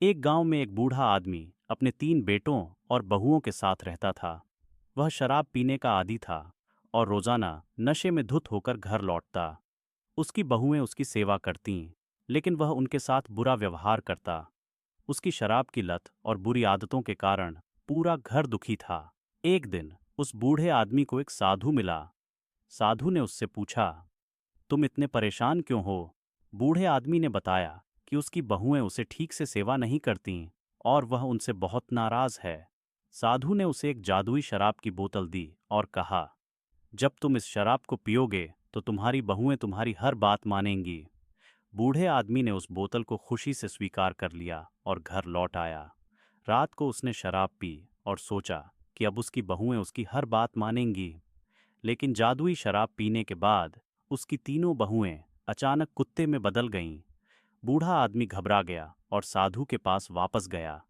एक गांव में एक बूढ़ा आदमी अपने 3 बेटों और बहुओं के साथ रहता था। वह शराब पीने का आदी था और रोजाना नशे में धुत होकर घर लौटता। उसकी बहुएं उसकी सेवा करतीं, लेकिन वह उनके साथ बुरा व्यवहार करता। उसकी शराब की लत और बुरी आदतों के कारण पूरा घर दुखी था। एक दिन उस बूढ़े आदमी को एक साधु मिला। साधु ने उससे पूछा, तुम इतने परेशान क्यों हो? बूढ़े आदमी ने बताया कि उसकी बहुएं उसे ठीक से सेवा नहीं करतीं और वह उनसे बहुत नाराज है। साधु ने उसे एक जादुई शराब की बोतल दी और कहा, जब तुम इस शराब को पियोगे तो तुम्हारी बहुएं तुम्हारी हर बात मानेंगी। बूढ़े आदमी ने उस बोतल को खुशी से स्वीकार कर लिया और घर लौट आया। रात को उसने शराब पी और सोचा कि अब उसकी बहुएं उसकी हर बात मानेंगी। लेकिन जादुई शराब पीने के बाद उसकी तीनों बहुएं अचानक कुत्ते में बदल गईं। बूढ़ा आदमी घबरा गया और साधु के पास वापस गया।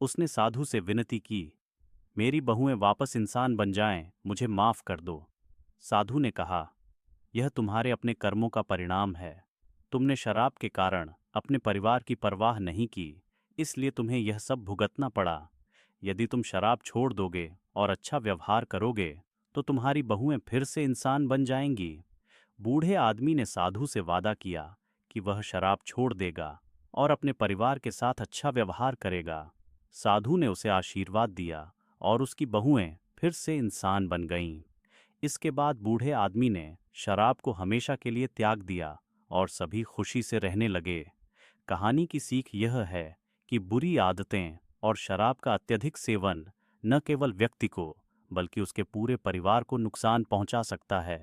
उसने साधु से विनती की, मेरी बहुएं वापस इंसान बन जाएं, मुझे माफ कर दो। साधु ने कहा, यह तुम्हारे अपने कर्मों का परिणाम है। तुमने शराब के कारण अपने परिवार की परवाह नहीं की, इसलिए तुम्हें यह सब भुगतना पड़ा। यदि तुम शराब छोड़ दोगे और अच्छा व्यवहार करोगे तो तुम्हारी बहुएं फिर से इंसान बन जाएंगी। बूढ़े आदमी ने साधु से वादा किया कि वह शराब छोड़ देगा और अपने परिवार के साथ अच्छा व्यवहार करेगा। साधु ने उसे आशीर्वाद दिया और उसकी बहुएं फिर से इंसान बन गईं। इसके बाद बूढ़े आदमी ने शराब को हमेशा के लिए त्याग दिया और सभी खुशी से रहने लगे। कहानी की सीख यह है कि बुरी आदतें और शराब का अत्यधिक सेवन न केवल व्यक्ति को बल्कि उसके पूरे परिवार को नुकसान पहुंचा सकता है।